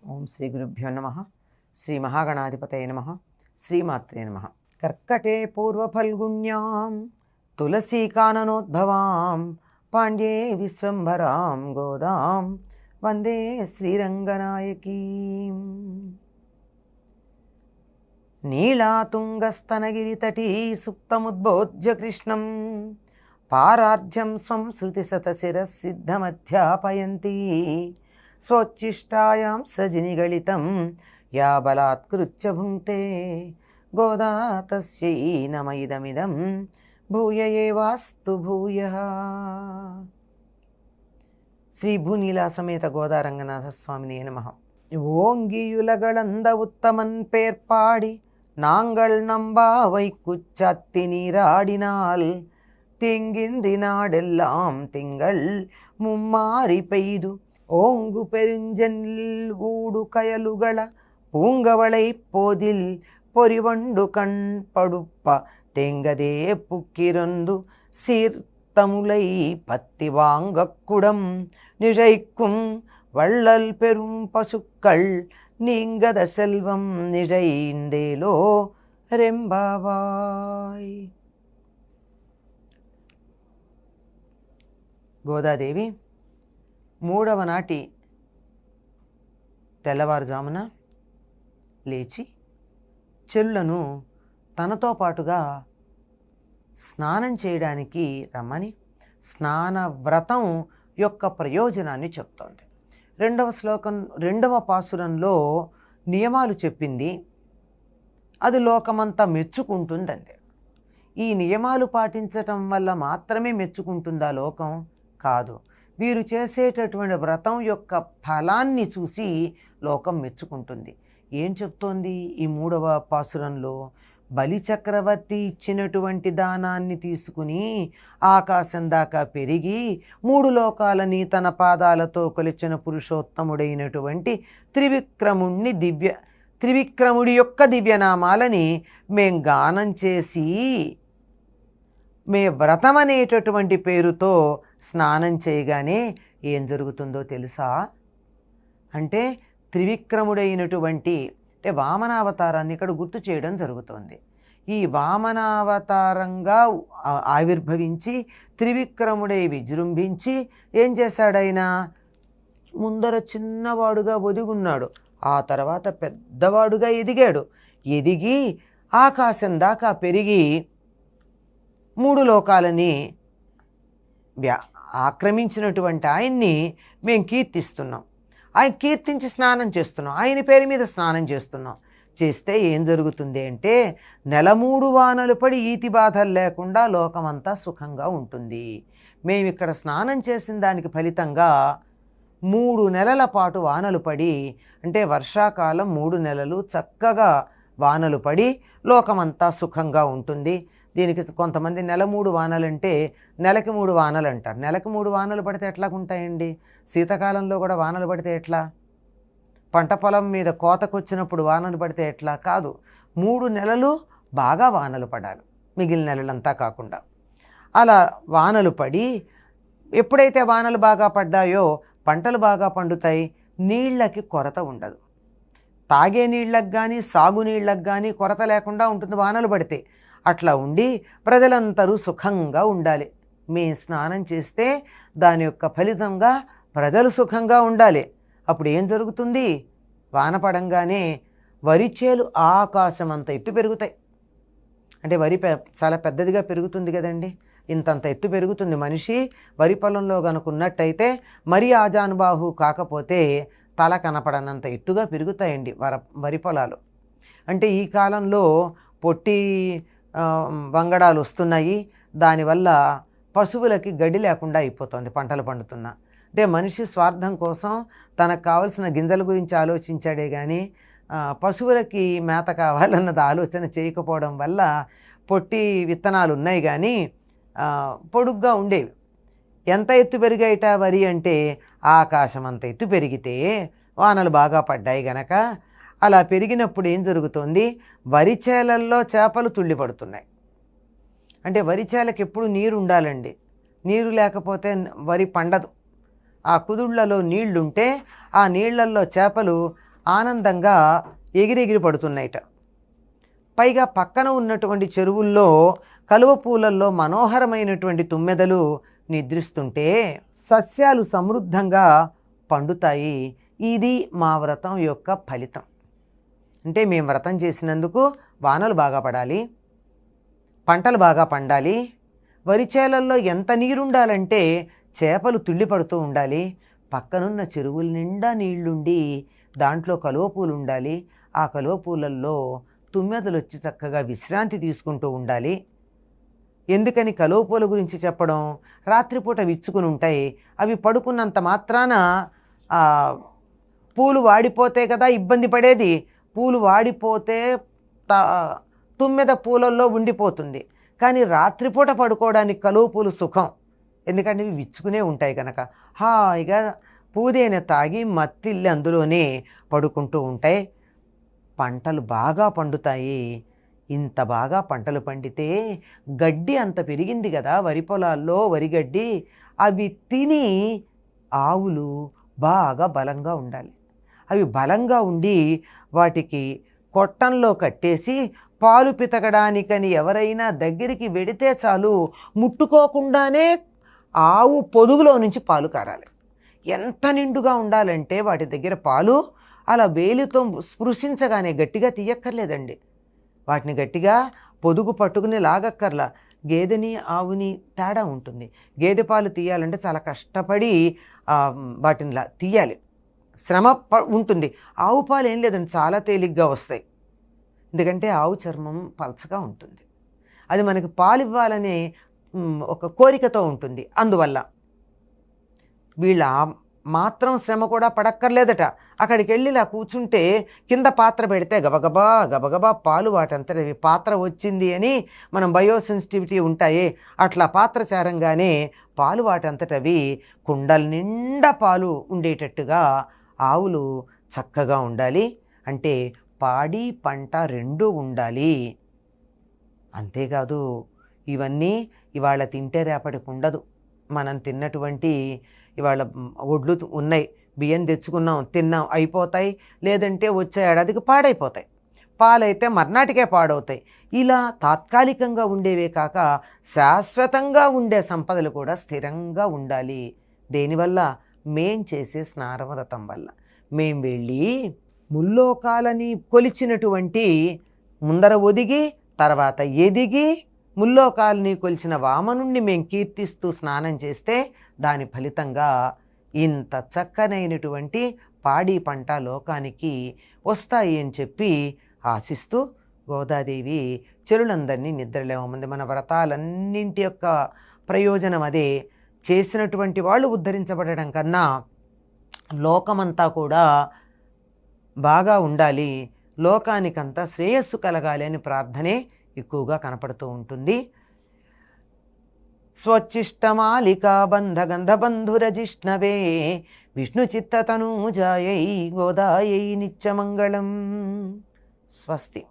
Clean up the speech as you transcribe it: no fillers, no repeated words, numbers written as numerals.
ఓం శ్రీ గురుభ్యో నమ. శ్రీ మహాగణాధిపతయ నమ. శ్రీమాత్రే నమ. కర్కటే పూర్వఫల్గుణ్యాం తులసీకాననోద్భవాం పాండ్యే విశ్వంభరాం గోదాం వందే శ్రీరంగనాయకీం. నీళాతుంగస్తనగిరితటీ సుప్తముద్బోధ్య కృష్ణం పారార్ధ్యం స్వం శృతిశతశిరసిద్ధమధ్యాపయంతి స్వోచ్ఛిష్టాయాం సృజినిగళితం యా బలాత్కృత్య భుంక్తే గోదా తస్యై నమ ఇదమిదం భూయ ఏవాస్తు భూయః. శ్రీ భూనీలా సమేత గోదారంగనాథ స్వామినే నమః. ఓంగియులగళంద ఉత్తమన్ పేర్పాడి நாங்கள் நம்பாவை குச்சத்தி நீராடினால் திங்கின்றி நாடெல்லாம் திங்கள் மும்மாறி பெய்து ஓங்கு பெருஞ்சென்னில் ஊடு கயலுகள பூங்கவளை போதில் பொறிவண்டு கண் படுப்ப தேங்கதே புக்கிரந்து சீர்த்தமுலை பத்தி வாங்கக்குடம் நிழைக்கும் வள்ளல் பெரும் பசுக்கள் நீங்கத செல்వం నిజైందేలో రెంబావాయ్. గోదాదేవి మూడవ నాటి తెల్లవారుజామున లేచి చెల్లులను తనతో పాటుగా స్నానం చేయడానికి రమ్మని స్నాన వ్రతం యొక్క ప్రయోజనాన్ని చెప్తోంది. రెండవ పాసురంలో నియమాలు చెప్పింది. అది లోకమంతా మెచ్చుకుంటుందండి. ఈ నియమాలు పాటించటం వల్ల మాత్రమే మెచ్చుకుంటుందా లోకం? కాదు. వీరు చేసేటటువంటి వ్రతం యొక్క ఫలాన్ని చూసి లోకం మెచ్చుకుంటుంది. ఏం చెప్తోంది ఈ మూడవ పాసురంలో? బలిచక్రవర్తి ఇచ్చినటువంటి దానాన్ని తీసుకుని ఆకాశం దాకా పెరిగి మూడు లోకాలని తన పాదాలతో కొలిచిన పురుషోత్తముడైనటువంటి త్రివిక్రముడి యొక్క దివ్యనామాలని మేం గానం చేసి మే వ్రతం అనేటటువంటి పేరుతో స్నానం చేయగానే ఏం జరుగుతుందో తెలుసా? అంటే త్రివిక్రముడైనటువంటి అంటే వామనావతారాన్ని ఇక్కడ గుర్తు చేయడం జరుగుతోంది. ఈ వామనావతారంగా ఆవిర్భవించి త్రివిక్రముడై విజృంభించి ఏం చేశాడైనా? ముందర చిన్నవాడుగా ఒదిగున్నాడు, ఆ తర్వాత పెద్దవాడుగా ఎదిగాడు. ఎదిగి ఆకాశం దాకా పెరిగి మూడు లోకాలని ఆక్రమించినటువంటి ఆయన్ని మేము కీర్తిస్తున్నాం. ఆయన కీర్తించి స్నానం చేస్తున్నాం, ఆయన పేరు మీద స్నానం చేస్తున్నాం. చేస్తే ఏం జరుగుతుంది అంటే 3 వానలు పడి ఈతి బాధలు లేకుండా లోకమంతా సుఖంగా ఉంటుంది. మేము ఇక్కడ స్నానం చేసిన దానికి ఫలితంగా 3 నెలల పాటు వానలు పడి, అంటే వర్షాకాలం 3 నెలలు చక్కగా వానలు పడి లోకమంతా సుఖంగా ఉంటుంది. దీనికి కొంతమంది 3 వానలంటే నెలకి 3 వానలు అంటారు. నెలకు 3 వానలు పడితే ఎట్లాగుంటాయండి? శీతాకాలంలో కూడా వానలు పడితే ఎట్లా? పంట పొలం మీద కోతకొచ్చినప్పుడు వానలు పడితే ఎట్లా? కాదు. 3 నెలలు బాగా వానలు పడాలి, మిగిలిన నెలలంతా కాకుండా. అలా వానలు పడి ఎప్పుడైతే వానలు బాగా పడ్డాయో పంటలు బాగా పండుతాయి, నీళ్ళకి కొరత ఉండదు. తాగే నీళ్ళకు కానీ సాగునీళ్ళకు కానీ కొరత లేకుండా ఉంటుంది వానలు పడితే. అట్లా ఉండి ప్రజలందరూ సుఖంగా ఉండాలి. మేము స్నానం చేస్తే దాని యొక్క ఫలితంగా ప్రజలు సుఖంగా ఉండాలి. అప్పుడు ఏం జరుగుతుంది? వాన పడంగానే వరి చేలు ఆకాశం అంత ఎత్తు పెరుగుతాయి. అంటే వరి చాలా పెద్దదిగా పెరుగుతుంది కదండి, ఇంతంత ఎత్తు పెరుగుతుంది. మనిషి వరి పొలంలో కనుకున్నట్టయితే మరీ ఆజానుబాహు కాకపోతే తల కనపడనంత ఎత్తుగా పెరుగుతాయండి వరి పొలాలు. అంటే ఈ కాలంలో పొట్టి వంగడాలు వస్తున్నాయి. దానివల్ల పశువులకి గడ్డి లేకుండా అయిపోతుంది పంటలు పండుతున్నా. అంటే మనిషి స్వార్థం కోసం తనకు కావలసిన గింజల గురించి ఆలోచించాడే కానీ పశువులకి మేత కావాలన్నది ఆలోచన చేయకపోవడం వల్ల పొట్టి విత్తనాలు ఉన్నాయి కానీ పొడుగ్గా ఉండేవి. ఎంత ఎత్తు పెరిగాయిట వరి అంటే? ఆకాశం అంత ఎత్తు పెరిగితే వానలు బాగా పడ్డాయి గనక అలా పెరిగినప్పుడు ఏం జరుగుతుంది? వరి చేలల్లో చేపలు తుళ్ళిపడుతున్నాయి. అంటే వరి చేలకి ఎప్పుడు నీరు ఉండాలండి. నీరు లేకపోతే వరి పండదు. ఆ కుదుళ్లలో నీళ్లుంటే ఆ నీళ్లల్లో చేపలు ఆనందంగా ఎగిరెగిరి పడుతున్నాయిట. పైగా పక్కన ఉన్నటువంటి చెరువుల్లో కలువ పూలల్లో మనోహరమైనటువంటి తుమ్మెదలు నిద్రిస్తుంటే సస్యాలు సమృద్ధంగా పండుతాయి. ఇది మా వ్రతం యొక్క ఫలితం. అంటే మేము వ్రతం చేసినందుకు వానలు బాగా పడాలి, పంటలు బాగా పండాలి, వరి చేలల్లో ఎంత నీరుండాలంటే చేపలు తుళ్ళిపడుతూ ఉండాలి, పక్కనున్న చెరువుల నిండా నీళ్లుండి దాంట్లో కలువ పూలు ఉండాలి, ఆ కలువ పూలల్లో తుమ్మెదలు వచ్చి చక్కగా విశ్రాంతి తీసుకుంటూ ఉండాలి. ఎందుకని కలువ పూల గురించి చెప్పడం? రాత్రిపూట విచ్చుకుని ఉంటాయి, అవి పడుకున్నంత మాత్రాన పూలు వాడిపోతే కదా ఇబ్బంది పడేది. పూలు వాడిపోతే తుమ్మెద పూలల్లో ఉండిపోతుంది. కానీ రాత్రిపూట పడుకోవడానికి కలువ పూలు సుఖం. ఎందుకంటే ఇవి విచ్చుకునే ఉంటాయి కనుక హాయిగా పూదేన తాగి మత్తిల్లి అందులోనే పడుకుంటూ ఉంటాయి. పంటలు బాగా పండుతాయి. ఇంత బాగా పంటలు పండితే గడ్డి అంత పెరిగింది కదా వరి పొలాల్లో, వరిగడ్డి, అవి తిని ఆవులు బాగా బలంగా ఉండాలి. అవి బలంగా ఉండి వాటికి కొట్టంలో కట్టేసి పాలు పితకడానికని ఎవరైనా దగ్గరికి వెడితే చాలు ముట్టుకోకుండానే ఆవు పొదుగులో నుంచి పాలు కారాలి. ఎంత నిండుగా ఉండాలంటే వాటి దగ్గర పాలు అలా వేలితో స్పృశించగానే గట్టిగా తీయక్కర్లేదండి. వాటిని గట్టిగా పొదుగు పట్టుకుని లాగక్కర్లా. గేదెని ఆవుని తేడా ఉంటుంది. గేదె పాలు తీయాలంటే చాలా కష్టపడి వాటిని తీయాలి, శ్రమ ఉంటుంది. ఆవు పాలు ఏం లేదండి, చాలా తేలిగ్గా వస్తాయి. ఎందుకంటే ఆవు చర్మం పలచగా ఉంటుంది. అది మనకి పాలు ఇవ్వాలనే ఒక కోరికతో ఉంటుంది. అందువల్ల వీళ్ళ మాత్రం శ్రమ కూడా పడక్కర్లేదట. అక్కడికి వెళ్ళి ఇలా కూర్చుంటే కింద పాత్ర పెడితే గబగబా గబగబా పాలు వాటంతటి పాత్ర వచ్చింది అని మనం బయోసెన్సిటివిటీ ఉంటాయి, అట్లా పాత్ర చేరంగానే పాలు వాటంతటవి కుండల నిండా పాలు ఉండేటట్టుగా ఆవులు చక్కగా ఉండాలి. అంటే పాడి పంట రెండూ ఉండాలి. అంతేకాదు, ఇవన్నీ ఇవాళ తింటే రేపటికి ఉండదు. మనం తిన్నటువంటి ఇవాళ ఒడ్లు ఉన్నాయి, బియ్యం తెచ్చుకున్నాం, తిన్నాం, అయిపోతాయి. లేదంటే వచ్చే ఏడాదికి పాడైపోతాయి. పాలైతే మర్నాటికే పాడవుతాయి. ఇలా తాత్కాలికంగా ఉండేవే కాక శాశ్వతంగా ఉండే సంపదలు కూడా స్థిరంగా ఉండాలి. దేనివల్ల? మేం చేసే స్నానవ్రతం వల్ల. మేం వెళ్ళి ముల్లోకాలని కొలిచినటువంటి ముందర ఒదిగి తర్వాత ఎదిగి ముల్లోకాలని కొలిచిన వామనుణ్ణి మేం కీర్తిస్తూ స్నానం చేస్తే దాని ఫలితంగా ఇంత చక్కనైనటువంటి పాడి పంట లోకానికి వస్తాయి అని చెప్పి ఆశిస్తూ గోదాదేవి చెరులందరినీ నిద్రలేవమంది. మన వ్రతాలన్నింటి యొక్క ప్రయోజనం అదే. చేసినటువంటి వాళ్ళు ఉద్ధరించబడడం కన్నా లోకమంతా కూడా బాగా ఉండాలి, లోకానికంతా శ్రేయస్సు కలగాలి అని ప్రార్థనే ఎక్కువగా కనపడుతూ ఉంటుంది. స్వచ్చిష్టమాలికా బంధగంధబంధురజిష్ణవే విష్ణు చిత్తతనూజాయై గోదాయై నిత్యమంగళం. స్వస్తి.